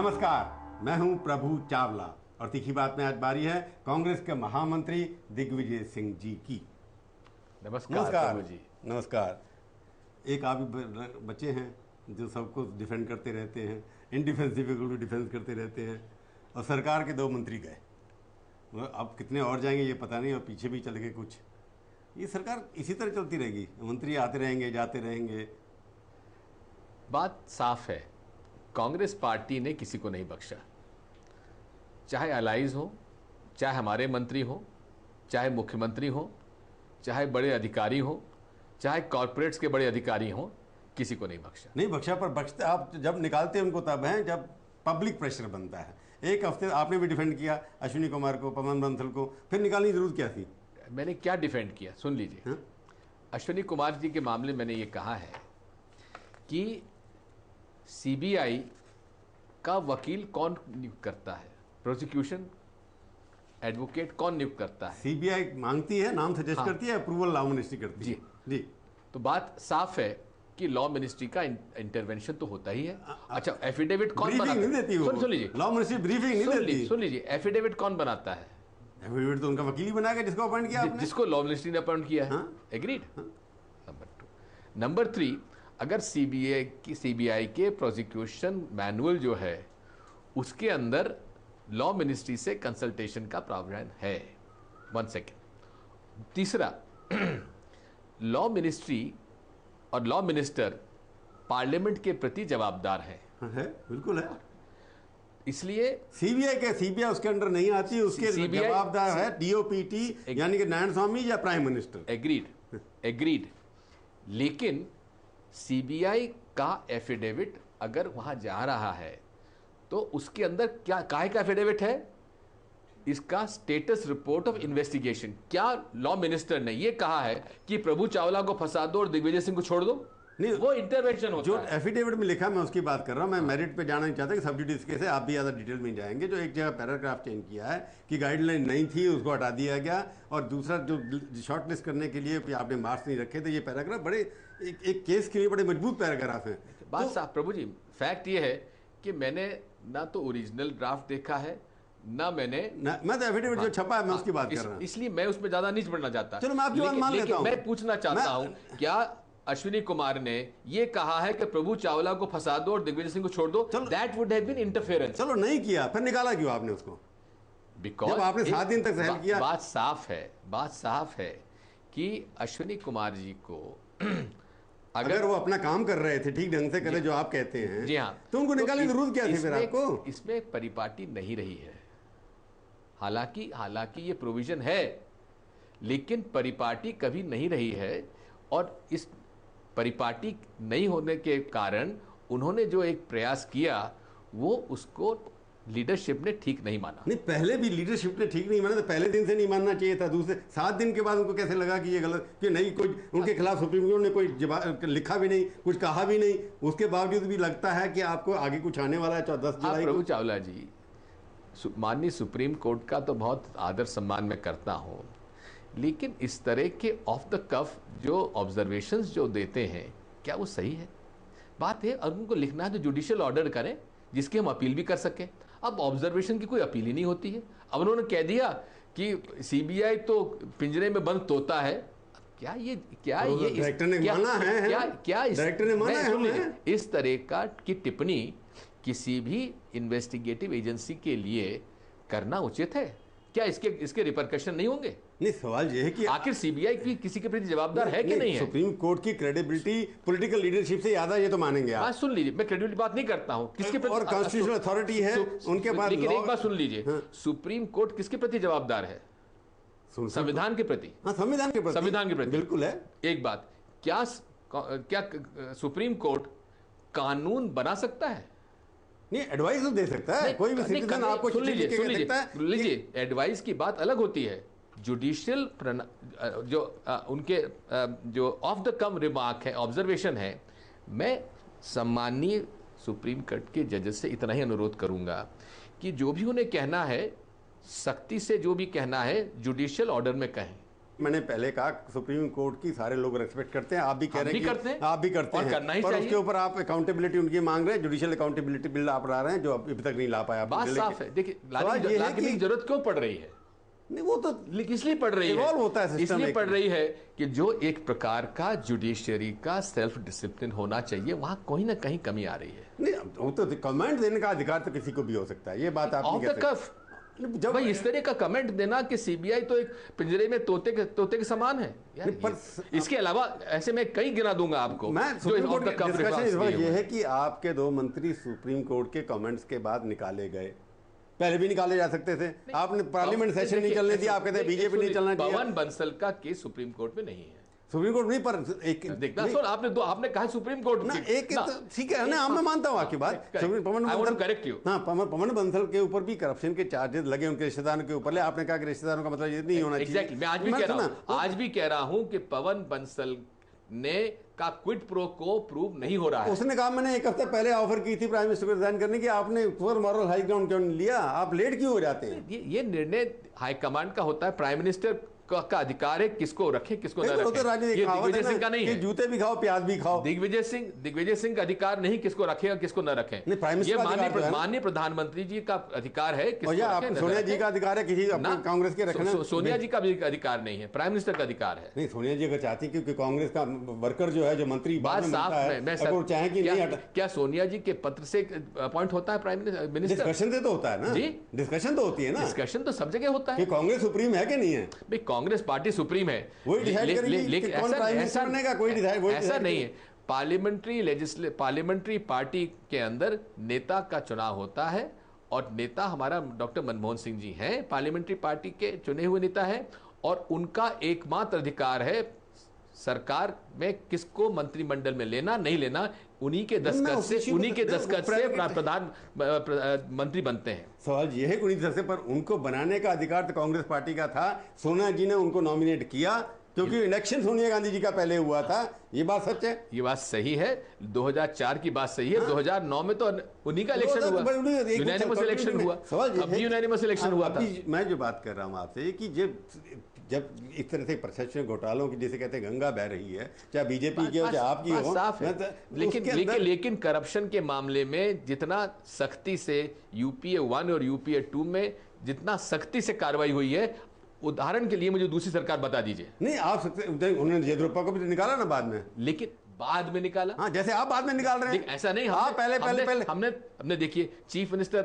नमस्कार, मैं हूं प्रभु चावला और तीखी बात में आज बारी है कांग्रेस के महामंत्री दिग्विजय सिंह जी की। नमस्कार प्रभु जी। नमस्कार। एक आप बच्चे हैं जो सबको डिफेंड करते रहते हैं, इनडिफेंसिबल को भी डिफेंस करते रहते हैं, और सरकार के 2 मंत्री गए। अब कितने और जाएंगे ये पता नहीं, और पीछे भी चल गए कुछ। ये सरकार इसी तरह चलती रहेगी, मंत्री आते रहेंगे जाते रहेंगे। बात साफ है, कांग्रेस पार्टी ने किसी को नहीं बख्शा, चाहे अलाइज हो, चाहे हमारे मंत्री हो, चाहे मुख्यमंत्री हो, चाहे बड़े अधिकारी हो, चाहे कॉरपोरेट्स के बड़े अधिकारी हो, किसी को नहीं बख्शा। नहीं बख्शा, पर बख्शते आप जब निकालते हैं उनको तब हैं जब पब्लिक प्रेशर बनता है। एक हफ्ते आपने भी डिफेंड किया अश्विनी कुमार को, पवन बंसल को, फिर निकालने की जरूरत क्या थी? मैंने क्या डिफेंड किया सुन लीजिए। हाँ? अश्विनी कुमार जी के मामले में मैंने ये कहा है कि सीबीआई का वकील कौन नियुक्त करता है, प्रोसिक्यूशन एडवोकेट कौन नियुक्त करता है? सीबीआई मांगती है, नाम सजेस्ट हाँ। करती है, अप्रूवल लॉ मिनिस्ट्री करती है। जी। तो बात साफ है कि लॉ मिनिस्ट्री का इंटरवेंशन तो होता ही है। अच्छा, एफिडेविट कौन बनाता है? नहीं देती वो। सुन लीजिए, लॉ मिनिस्ट्री ब्रीफिंग नहीं देती। सुन लीजिए, एफिडेविट कौन बनाता है? एफिडेविट तो उनका वकील ही बनाएगा जिसको अपॉइंट किया आपने। जिसको लॉ मिनिस्ट्री ने अपॉइंट किया है। हाँ? एग्रीड। नंबर 2। नंबर 3, अगर सीबीआई के प्रोसिक्यूशन मैनुअल जो है उसके अंदर लॉ मिनिस्ट्री से कंसल्टेशन का प्रावधान है। 1 सेकेंड। तीसरा, लॉ मिनिस्ट्री और लॉ मिनिस्टर पार्लियामेंट के प्रति जवाबदार है। है, बिल्कुल है। इसलिए सीबीआई उसके अंडर नहीं आती, उसके जवाबदार है डीओपीटी, यानी कि नारायण स्वामी या प्राइम मिनिस्टर। एग्रीड। लेकिन सीबीआई का एफिडेविट अगर वहां जा रहा है तो उसके अंदर क्या काहे का एफिडेविट है? इसका स्टेटस रिपोर्ट ऑफ इन्वेस्टिगेशन। क्या लॉ मिनिस्टर ने यह कहा है कि प्रभु चावला को फंसा दो और दिग्विजय सिंह को छोड़ दो? नहीं, वो इंटरवेंशन होता जो है। एफिडेविट में लिखा मैं उसकी बात कर रहा हूं। मैं मेरिट पे जाना नहीं चाहता कि सब्जुडिस केस है, आप भी ज़्यादा डिटेल में जाएंगे। जो एक जगह पैराग्राफ चेंज किया है कि गाइडलाइन नहीं थी, उसको हटा दिया गया, और दूसरा जो शॉर्ट लिस्ट करने के लिए आपने मार्क्स नहीं रखे थे, ये पैराग्राफ बड़े एक केस के लिए बड़े मजबूत पैराग्राफ है। बात साफ प्रभु जी, फैक्ट ये है कि मैंने ना तो ओरिजिनल ड्राफ्ट देखा है, मैं तो एफिडेविट जो छपा है मैं उसकी बात कर रहा हूं। इसलिए मैं उसमें ज्यादा नहीं बढ़ना चाहता। चलो मैं आपकी बात मान लेता हूं। मैं पूछना चाहता हूं, क्या अश्विनी कुमार ने यह कहा है कि प्रभु चावला को फंसा दो और दिग्विजय सिंह को छोड़ दो? That would have been interference. चलो नहीं किया, फिर निकाला क्यों आपने उसको? बिकॉज आपने 7 दिन तक सहल किया। बात साफ है कि अश्विनी कुमार जी को अगर वो अपना काम कर रहे थे, ठीक ढंग से करे जो आप कहते हैं, जी हाँ, तो उनको निकालने की जरूरत क्या थी फिर आपको? इसमें परिपाटी नहीं रही है। हालांकि ये प्रोविजन है, लेकिन परिपाटी कभी नहीं रही है, और इस परिपाटी नहीं होने के कारण उन्होंने जो एक प्रयास किया वो उसको लीडरशिप ने ठीक नहीं माना। नहीं, पहले भी लीडरशिप ने ठीक नहीं माना, तो पहले दिन से नहीं मानना चाहिए था। दूसरे 7 दिन के बाद उनको कैसे लगा कि ये गलत, कि नहीं, कोई उनके खिलाफ सुप्रीम कोर्ट ने कोई लिखा भी नहीं, कुछ कहा भी नहीं, उसके बावजूद भी लगता है कि आपको आगे कुछ आने वाला है 10 जुलाई। प्रभु चावला जी, माननीय सुप्रीम कोर्ट का तो बहुत आदर सम्मान मैं करता हूँ, लेकिन इस तरह के ऑफ द कफ जो ऑब्जर्वेशंस जो देते हैं, क्या वो सही है? बात है, अगर उनको लिखना है तो जुडिशियल ऑर्डर करें जिसकी हम अपील भी कर सकें। अब ऑब्जर्वेशन की कोई अपील ही नहीं होती है। अब उन्होंने कह दिया कि सीबीआई तो पिंजरे में बंद तोता है। क्या ये डायरेक्टर ने माना है? इस तरह का की टिप्पणी किसी भी इन्वेस्टिगेटिव एजेंसी के लिए करना उचित है? क्या इसके रिपरकशन नहीं होंगे? नहीं, सवाल यह है कि आखिर सीबीआई की किसी के प्रति जवाबदार है कि नहीं है? सुप्रीम कोर्ट की क्रेडिबिलिटी पॉलिटिकल लीडरशिप से ज्यादा, ये तो मानेंगे आप। सुन लीजिए, मैं क्रेडिबिलिटी बात नहीं करता हूं, किसके प्रति, और कॉन्स्टिट्यूशनल अथॉरिटी है उनके पास। लेकिन एक बात सुन लीजिए, सुप्रीम कोर्ट किसके प्रति जवाबदार है? संविधान के प्रति। संविधान के प्रति बिल्कुल है। एक बात, क्या सुप्रीम कोर्ट कानून बना सकता है? नहीं, एडवाइस तो दे सकता है। कोई भी सिटीजन आपको सुन लीजिए, एडवाइस की बात अलग होती है। जुडिशियल जो उनके जो ऑफ द कम रिमार्क है, ऑब्जर्वेशन है, मैं सम्माननीय सुप्रीम कोर्ट के जजेस से इतना ही अनुरोध करूंगा कि जो भी उन्हें कहना है, सख्ती से जो भी कहना है जुडिशियल ऑर्डर में कहें। मैंने पहले कहा सुप्रीम कोर्ट की सारे लोग रेस्पेक्ट करते हैं, आप भी कह रहे हैं करते हैं, आप भी करते और हैं, करना ही पर चाहिए। उसके ऊपर आप अकाउंटेबिलिटी उनकी मांग रहे हैं, जुडिशियल अकाउंटेबिलिटी बिल आप ला रहे हैं जो अभी तक नहीं ला पाया। बात साफ है। देखिए, लाने की जरूरत क्यों पड़ रही है? नहीं, वो तो इसलिए पड़ रही है, होता है इसलिए पड़ रही है कि जो एक प्रकार का जुडिशरी का सेल्फ डिसिप्लिन होना चाहिए, वहां कहीं ना कहीं कमी आ रही है। नहीं, वो तो कमेंट देने का अधिकार तो किसी को भी हो सकता है, ये बात आप ऑफ द कफ जब भाई इस तरह का कमेंट देना कि सीबीआई तो एक पिंजरे में तोते के समान है यार, इसके अलावा ऐसे मैं कई गिना दूंगा आपको। मैं सुप्रीम कोर्ट का डिस्कशन इस वक्त ये है कि आपके 2 मंत्री सुप्रीम कोर्ट के कमेंट्स के बाद निकाले गए, पहले भी निकाले जा सकते थे, आपने पार्लियामेंट सेशन नहीं चलने दिया, आप कहते हैं बीजेपी नहीं चलना चाहिए। पवन बंसल का केस सुप्रीम कोर्ट में नहीं है, सुप्रीम कोर्ट नहीं, पर एक देखना सर, आपने कहा सुप्रीम कोर्ट ना, एक ठीक है ना, मैं मानता हूँ आपकी बात। पवन बंसल के ऊपर भी करप्शन के चार्जेस लगे उनके रिश्तेदारों के ऊपर, आपने कहा कि रिश्तेदारों का मतलब ये नहीं होना चाहिए। मैं आज भी कह रहा हूं कि पवन बंसल ने का क्विड प्रो को प्रूव नहीं हो रहा है। उसने कहा मैंने 1 हफ्ते पहले ऑफर की थी प्राइम मिनिस्टर को रिजाइन करने की, आपने मॉरल हाई ग्राउंड क्यों नहीं लिया? आप लेट क्यों हो जाते हैं? ये निर्णय हाईकमांड का होता है, प्राइम मिनिस्टर का अधिकार है किसको रखे किसको न रखे। ये दिग्विजय सिंह का नहीं है, जूते भी खाओ प्याज भी खाओ। दिग्विजय सिंह का अधिकार नहीं किसको रखेगा किसको न रखे, ये माननीय प्रधानमंत्री जी का अधिकार है। सोनिया जी का अधिकार है किसी कांग्रेस के रखना, सोनिया जी का भी अधिकार नहीं है, प्राइम मिनिस्टर का अधिकार है। नहीं, सोनिया जी अगर चाहती क्योंकि कांग्रेस का वर्कर जो है जो मंत्री बात साफ है, चाहे कि क्या सोनिया जी के पत्र से अपॉइंट होता है प्राइम मिनिस्टर? डिस्कशन से तो होता है ना जी, डिस्कशन तो होती है ना, डिस्कशन तो सब जगह होता है। कांग्रेस सुप्रीम है कि नहीं है? कांग्रेस पार्टी सुप्रीम है, लेकिन ऐसा नहीं है। पार्लियामेंट्री पार्टी के अंदर नेता का चुनाव होता है और नेता हमारा डॉक्टर मनमोहन सिंह जी हैं, पार्लियामेंट्री पार्टी के चुने हुए नेता हैं, और उनका एकमात्र अधिकार है सरकार में किसको मंत्रिमंडल में लेना नहीं लेना, उन्हीं के दस्तखत से प्रधानमंत्री बनते हैं। सवाल ये है कि दस्तखत पर उनको बनाने का अधिकार तो कांग्रेस पार्टी का था, सोनिया जी ने उनको नॉमिनेट किया क्योंकि इलेक्शन सोनिया गांधी जी का पहले हुआ था। ये बात सच है, ये बात सही है। 2004 की बात सही है, 2009 में तो उन्हीं का इलेक्शन हुआ, यूनानिमस इलेक्शन हुआ, अब यूनानिमस इलेक्शन हुआ था। मैं जो बात कर रहा हूँ आपसे कि जब इस तरह से प्रशासनिक घोटालों की जैसे कहते हैं गंगा बह रही है, चाहे बीजेपी की हो चाहे आपकी हो, साफ है। लेकिन करप्शन के मामले में जितना सख्ती से यूपीए 1 और यूपीए 2 में जितना सख्ती से कार्रवाई हुई है, उदाहरण के लिए मुझे दूसरी सरकार बता दीजिए। नहीं, आप उन्होंने येदियुरप्पा को भी निकाला ना बाद में, लेकिन बाद में निकाला। हाँ, जैसे आप बाद में निकाल रहे हैं, ऐसा नहीं। हाँ, पहले हमने देखिए चीफ मिनिस्टर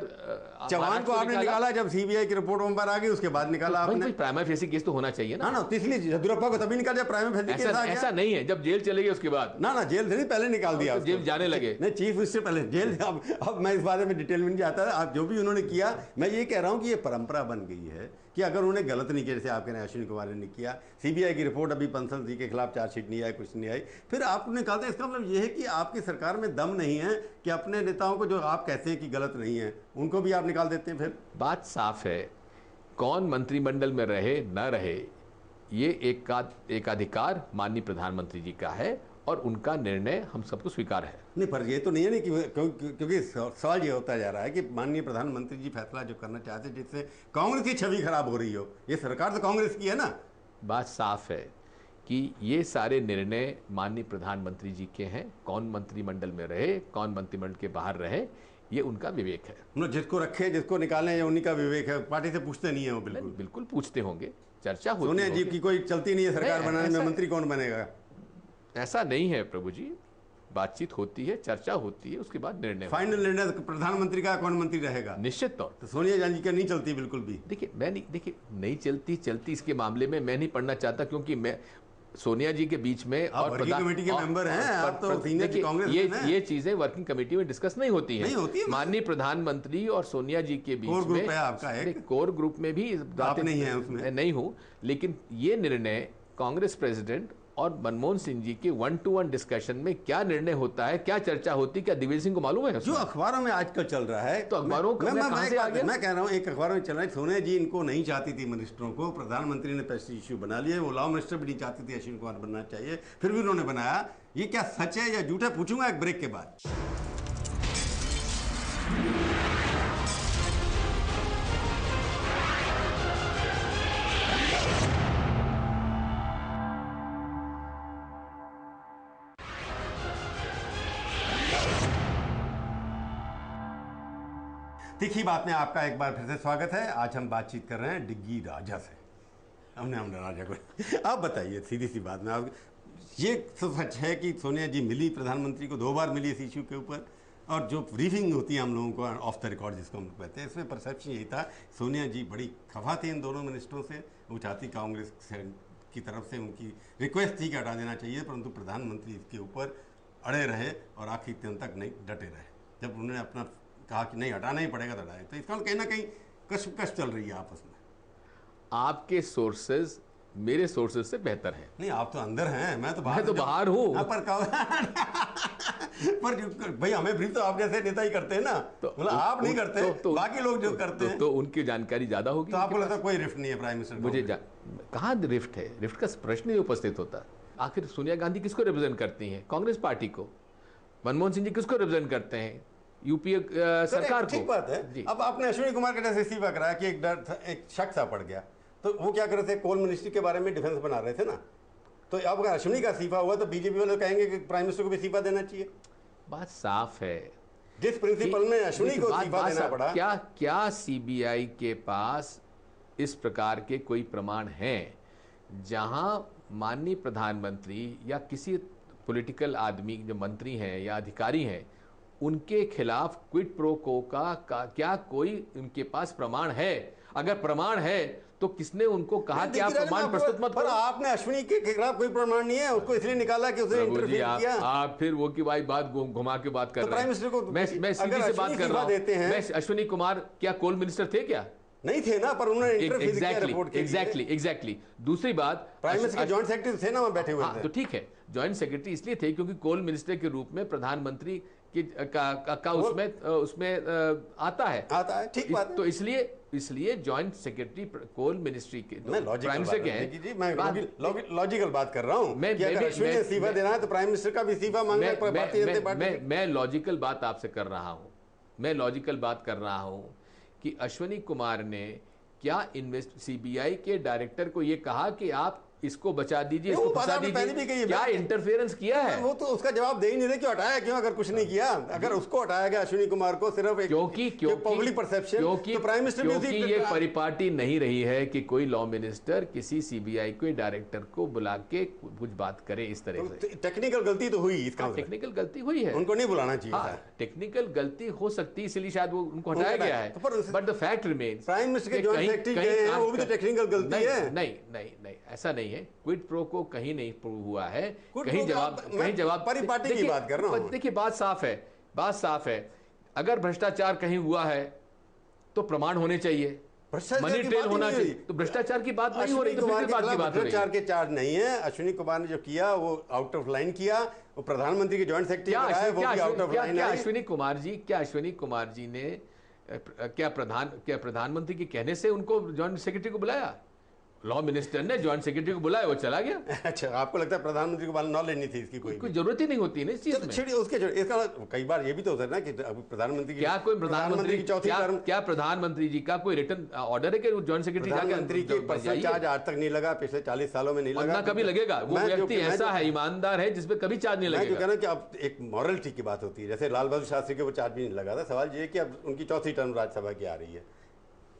चौहान को आपने निकाला जब सीबीआई की रिपोर्ट नंबर आ गई, उसके बाद निकाला आपने। प्राइमा फेसी केस तो होना चाहिए ना। ना, इसलिए येदियुरप्पा को तभी निकाला जब प्राइमा फेसी केस आ गया। ऐसा नहीं है जब जेल चले गए उसके बाद। ना, जेल से पहले निकाल दिया, जेल जाने लगे। नहीं, चीफ मिनिस्टर पहले जेल। अब मैं इस बारे में डिटेल में नहीं जाता, आप जो भी उन्होंने किया, मैं ये कह रहा हूँ कि ये परंपरा बन गई है कि अगर उन्होंने गलत नहीं किया, जैसे आप कह रहे हैं अश्विनी कुमार ने किया, सीबीआई की रिपोर्ट अभी बंसल जी के खिलाफ चार्जशीट नहीं आई, कुछ नहीं आई, फिर आपने कहा था, इसका मतलब ये है कि आपकी सरकार में दम नहीं है कि अपने नेताओं को जो आप कहते हैं कि गलत नहीं है उनको भी आप निकाल देते हैं। फिर बात साफ है, कौन मंत्रिमंडल में रहे न रहे ये एक अधिकार माननीय प्रधानमंत्री जी का है और उनका निर्णय हम सबको स्वीकार है। नहीं, पर ये तो नहीं है ना कि क्योंकि सवाल ये होता जा रहा है कि माननीय प्रधानमंत्री जी फैसला जो करना चाहते हैं जिससे कांग्रेस की छवि खराब हो रही हो, ये सरकार तो कांग्रेस की है ना। बात साफ है कि ये सारे निर्णय माननीय प्रधानमंत्री जी के हैं, कौन मंत्रिमंडल में रहे कौन मंत्रिमंडल के बाहर रहे ये उनका विवेक है। जिसको रखे जिसको निकालें ये उन्हीं का विवेक है, पार्टी से पूछते नहीं है वो। बिल्कुल पूछते होंगे, चर्चा होती है। सोनिया जी की कोई चलती नहीं है सरकार बनाने में, मंत्री कौन बनेगा? ऐसा नहीं है प्रभु जी, बातचीत होती है, चर्चा होती है, उसके बाद निर्णय, फाइनल निर्णय प्रधानमंत्री का, कौन मंत्री रहेगा निश्चित तौर। तो सोनिया जी का नहीं चलती बिल्कुल भी। देखिए नहीं चलती इसके मामले में मैं नहीं पढ़ना चाहता, क्योंकि मैं सोनिया जी के बीच में और वर्किंग कमेटी के मेंबर हैं आप, तो सीनियर कांग्रेस ये चीजें वर्किंग कमेटी में डिस्कस नहीं होती हैं। माननीय प्रधानमंत्री और सोनिया जी के बीच में आपका एक कोर ग्रुप में भी आप नहीं है, उसमें नहीं हूं, लेकिन ये निर्णय कांग्रेस प्रेसिडेंट और मनमोहन सिंह जी के 1-to-1 डिस्कशन में क्या निर्णय होता है, क्या चर्चा होती है, क्या दिग्विजय सिंह को मालूम है? जो अखबारों में आजकल चल रहा है, तो अखबारों मैं कह रहा हूँ एक अखबारों में चल रहा है, सोनिया जी इनको नहीं चाहती थी मिनिस्टरों को, प्रधानमंत्री ने प्रेस्टीज इश्यू बना लिया, वो लॉ मिनिस्टर भी नहीं चाहती थी अश्विनी कुमार बनना चाहिए, फिर भी उन्होंने बनाया। ये क्या सच है या झूठ है, पूछूंगा एक ब्रेक के बाद। तीखी बात में आपका एक बार फिर से स्वागत है। आज हम बातचीत कर रहे हैं डिग्गी राजा से। हमने राजा को आप बताइए सीधी सी बात में, आप ये तो सच है कि सोनिया जी मिली प्रधानमंत्री को, 2 बार मिली इस इशू के ऊपर, और जो ब्रीफिंग होती है हम लोगों को ऑफ द रिकॉर्ड जिसको हम कहते हैं, इसमें परसेप्शन यही था सोनिया जी बड़ी खफा थी इन दोनों मिनिस्टरों से। वो चाहती कांग्रेस की तरफ से उनकी रिक्वेस्ट थी कि हटा देना चाहिए, परंतु प्रधानमंत्री इसके ऊपर अड़े रहे और आखिरी दिन तक नहीं डटे रहे। जब उन्होंने अपना कहा कि नहीं हटाना ही पड़ेगा तो हटाए, तो इसका कहीं ना कहीं कश चल रही है आपस में। आपके सोर्सेज मेरे सोर्सेज से बेहतर हैं। नहीं, आप तो अंदर हैं, मैं तो बाहर हूँ। पर भाई हमें ब्रीफ तो आप जैसे नेता ही करते हैं ना, तो मतलब आप नहीं करते तो बाकी लोग जो करते हैं तो उनकी जानकारी ज्यादा होगी। तो आपको लगता है कोई रिफ्ट नहीं है प्राइम मिनिस्टर? मुझे कहाँ रिफ्ट है? रिफ्ट का प्रश्न ही उपस्थित होता। आखिर सोनिया गांधी किसको रिप्रेजेंट करती हैं? कांग्रेस पार्टी को। मनमोहन सिंह जी किसको रिप्रेजेंट करते हैं? यूपीए सरकार को। ठीक बात है। अब आपने अश्विनी कुमार का जैसे इस्तीफा कराया कि एक शक सा पड़ गया, तो वो क्या कर रहे थे, कोल मिनिस्ट्री के बारे में डिफेंस बना रहे थे ना। तो अब अगर अश्विनी का इस्तीफा हुआ तो बीजेपी वाले कहेंगे कि प्राइम मिनिस्टर को भी इस्तीफा देना चाहिए। बात साफ है। जिस प्रिंसिपल में अश्विनी को इस्तीफा देना पड़ा, क्या सीबीआई के पास इस प्रकार के कोई प्रमाण हैं जहां माननीय प्रधानमंत्री या किसी पॉलिटिकल आदमी जो मंत्री हैं या अधिकारी हैं उनके खिलाफ क्विड प्रो को का क्या कोई उनके पास प्रमाण है? अगर प्रमाण है तो किसने उनको कहा कि आप प्रमाण प्रस्तुत मत करो? आपने अश्विनी के खिलाफ कोई प्रमाण नहीं है, उसको इसलिए निकाला कि उसने इंटरफेयर किया। आप फिर वो की भाई बात घुमा के बात कर रहे हैं। मैं सीधी से बात कर रहा हूं। मैं अश्विनी कुमार क्या कोल मिनिस्टर थे क्या? नहीं थे ना, पर उन्होंने इंटरफेयर किया रिपोर्ट के लिए। एग्जैक्टली। दूसरी बात, प्राइम मिनिस्टर के जॉइंट सेक्रेटरी थे ना वहां बैठे हुए थे। तो ठीक है, जॉइंट सेक्रेटरी इसलिए थे क्योंकि कोल मिनिस्टर के रूप में प्रधानमंत्री का उसमें आता है। ठीक बात है। तो इसलिए जॉइंट सेक्रेटरी कोल मिनिस्ट्री के प्राइम मिनिस्टर के हैं। मैं लॉजिकल बात कर रहा हूं कि अगर अश्विनी ने इस्तीफा देना है तो प्राइम मिनिस्टर का भी इस्तीफा मांगना है भारतीय जनता पार्टी। मैं लॉजिकल बात आपसे कर रहा हूं। मैं लॉजिकल बात कर रहा हूं कि अश्विनी कुमार ने क्या सीबीआई के डायरेक्टर को यह कहा कि आप इसको बचा दीजिए, इसको फंसा दीजिए? क्या इंटरफेरेंस किया है? वो तो उसका जवाब दे ही नहीं रहे, क्यों हटाया, क्यों? अगर कुछ नहीं किया, अगर उसको हटाया गया अश्विनी कुमार को सिर्फ क्योंकि पब्लिक परसेप्शन, तो प्राइम मिनिस्टर क्योंकि ये परिपाटी नहीं रही है कि कोई लॉ मिनिस्टर किसी सीबीआई के डायरेक्टर को बुला के कुछ बाट करे इस तरह से। टेक्निकल गलती तो हुई, इसका टेक्निकल गलती हुई है, उनको नहीं बुलाना चाहिए था। टेक्निकल गलती हो सकती है, इसलिए शायद वो उनको हटाया गया है। But the fact remains, prime minister के जॉइंट सेक्रेटरी गए हैं, वो भी तो टेक्निकल गलती है। नहीं, ऐसा नहीं है। क्विड प्रो को कहीं नहीं प्रूव हुआ है, कहीं जवाब परिपाटी की बात कर रहा हूं। देखिए बात साफ है। अगर भ्रष्टाचार कहीं हुआ है तो प्रमाण होने चाहिए, मनी ट्रेल होना चाहिए। तो भ्रष्टाचार की बात नहीं हो रही, तो फिर बात की बात हो रही है। भ्रष्टाचार के चार्ज नहीं है। अश्विनी कुमार ने जो किया वो आउट ऑफ लाइन किया। वो प्रधानमंत्री के जॉइंट सेक्रेटरी है, वो भी आउट ऑफ लाइन है। अश्विनी कुमार जी ने क्या प्रधानमंत्री के कहने से उनको जॉइंट सेक्रेटरी को बुलाया? लॉ मिनिस्टर ने जॉइंट सेक्रेटरी को बुलाया, वो चला गया। अच्छा, आपको लगता है प्रधानमंत्री को नॉलेज नहीं थी इसकी? कोई जरूरत ही नहीं होती है इस चीज में। इसका कई बार ये भी तो होता है ना कि प्रधानमंत्री क्या कोई प्रधानमंत्री की चौथी टर्म, क्या प्रधानमंत्री जी का कोई रिटर्न ऑर्डर है कि जॉइंट सेक्रेटरी प्रधानमंत्री के पर्सनल चार्ज आज तक नहीं लगा, पिछले 40 सालों में नहीं लगा, कभी लगेगा। वो व्यक्ति ऐसा है, ईमानदार है, जिसपे कभी चार्ज नहीं लगेगा। मैं कहना कि अब एक मॉरलिटी की बात होती है। जैसे लाल बहादुर शास्त्री के वो चार्ज भी नहीं लगा था। सवाल ये है कि अब उनकी चौथी टर्म राज्यसभा की आ रही है,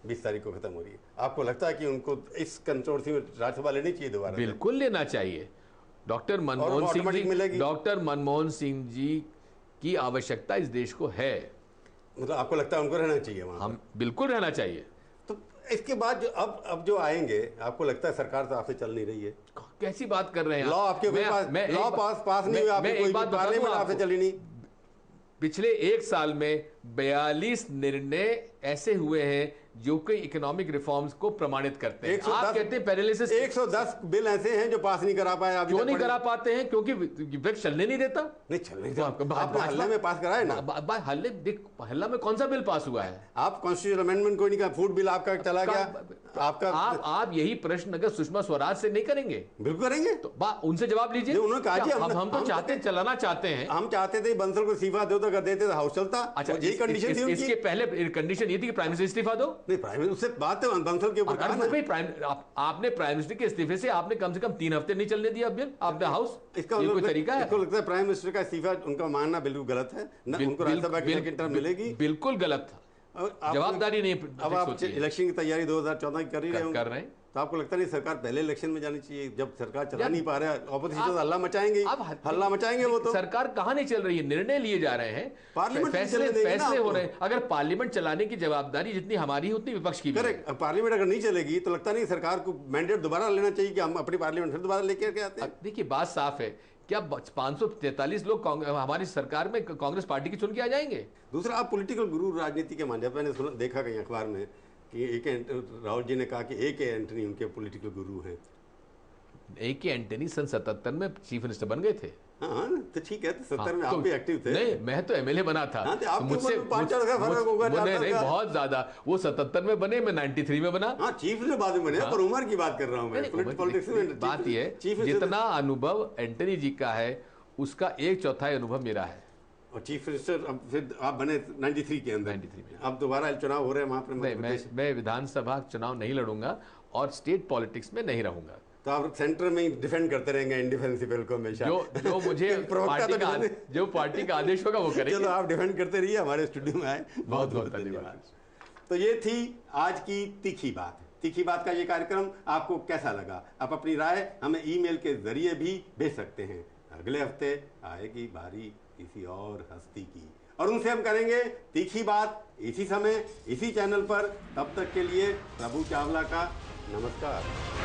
20 तारीख को खत्म हो रही है। आपको लगता है कि उनको इस कंसोर्टियम में राज्यसभा लेनी चाहिए दोबारा? बिल्कुल लेना चाहिए। डॉक्टर मनमोहन सिंह जी की आवश्यकता इस देश को है। मतलब आपको लगता है उनको रहना चाहिए वहां? हम बिल्कुल रहना चाहिए। तो इसके बाद जो अब जो आएंगे, आपको लगता है सरकार तो आपसे चल नहीं रही है? कैसी बात कर रहे हैं? लॉ आपके लॉ पास नहीं हुआ, पार्लियामेंट आपसे चली नहीं। पिछले 1 साल में 42 निर्णय ऐसे हुए हैं जो कि इकोनॉमिक रिफॉर्म्स को प्रमाणित करते हैं। आप कहते हैं पैरालिसिस। 110 बिल ऐसे हैं जो पास नहीं करा पाए। क्यों नहीं करा पाते हैं? क्योंकि विपक्ष चलने नहीं देता। नहीं चलने देता। हल्ला में पास कराए ना। हल्ला में कौन सा बिल पास हुआ है? आप कॉन्स्टिट्यूशनल अमेंडमेंट कोई नहीं कहा, फूड बिल आपका चला गया। आपका आप यही प्रश्न अगर सुषमा स्वराज से नहीं करेंगे? बिल्कुल करेंगे। तो उनसे जवाब लीजिए। उन्होंने कहा हम तो चाहते हैं, चलाना चाहते हैं। हम चाहते थे बंसल को इस्तीफा दो तो कर देते, हाउस चलता। अच्छा, यही कंडीशन थी। इसके पहले कंडीशन ये थी कि प्राइम मिनिस्टर इस्तीफा दो। नहीं, प्राइम मिनिस्टर उससे बात है बंसल के ऊपर। आपने प्राइम मिनिस्टर के इस्तीफे से आपने कम से कम 3 हफ्ते नहीं चलने दिया बिल आपने हाउस। इसका कोई तरीका है? इसको लगता है प्राइम मिनिस्टर का इस्तीफा उनका मानना बिल्कुल गलत है। उनको राज्यसभा की सेकंड टर्म मिलेगी। बिल्कुल गलत था। जवाबदारी नहीं अब आप इलेक्शन की तैयारी 2014 की कर ही रहे होंगे, कर रहे हैं। तो आपको लगता नहीं सरकार पहले इलेक्शन में जानी चाहिए? जब सरकार चला नहीं पा रहा है, ऑपोजिशन तो हल्ला मचाएंगे, हल्ला मचाएंगे। वो तो सरकार कहाँ नहीं चल रही है, निर्णय लिए जा रहे हैं, पार्लियामेंट फैसले हो रहे हैं। अगर पार्लियामेंट चलाने की जवाबदारी जितनी हमारी है उतनी विपक्ष की भी है। करेक्ट। पार्लियामेंट अगर नहीं चलेगी तो लगता नहीं सरकार को मैंडेट दोबारा लेना चाहिए कि हम अपनी पार्लियामेंट फिर दोबारा लेके आते हैं। देखिए बात साफ है, क्या 543 लोग हमारी सरकार में कांग्रेस पार्टी के चुन के आ जाएंगे? दूसरा, आप पॉलिटिकल गुरु राजनीति के मान जाते। मैंने सुना, देखा कहीं अखबार में कि राहुल जी ने कहा कि ए के एंटनी उनके पॉलिटिकल गुरु हैं। ए के एंटनी सन 77 में चीफ मिनिस्टर बन गए थे। हाँ तो ठीक है, तो 70 में आप भी एक्टिव थे। नहीं, मैं तो एमएलए बना था। हाँ, तो मुझसे 5-4 का फर्क होगा। नहीं, बहुत ज्यादा। वो 77 में बने, मैं 93 में बना। हाँ, चीफ मिनिस्टर बाद में बने, पर उम्र की बात कर रहा हूँ मैं। पॉलिटिक्स में बात ये है, जितना अनुभव एंटनी जी का है उसका 1/4 अनुभव मेरा है। और चीफ मिनिस्टर अब फिर आप बने 93 के अंदर। 93 में। अब दोबारा चुनाव हो रहे हैं वहाँ पर। मैं विधानसभा चुनाव नहीं लड़ूंगा और स्टेट पॉलिटिक्स में नहीं रहूंगा। तो आप सेंटर में ही डिफेंड करते रहेंगे इंडिफेंसिबल को हमेशा। जो मुझे पार्टी का आदेश होगा वो करेंगे। चलो, आप डिफेंड करते रहिए, हमारे स्टूडियो में आए, बहुत बहुत धन्यवाद। तो ये थी आज की तीखी बात। तीखी बात का ये कार्यक्रम आपको कैसा लगा? आप अपनी राय हमें ईमेल के जरिए भी भेज सकते हैं। अगले हफ्ते आएगी बारी किसी और हस्ती की, और उनसे हम करेंगे तीखी बात इसी समय, इसी चैनल पर। तब तक के लिए प्रभु चावला का नमस्कार।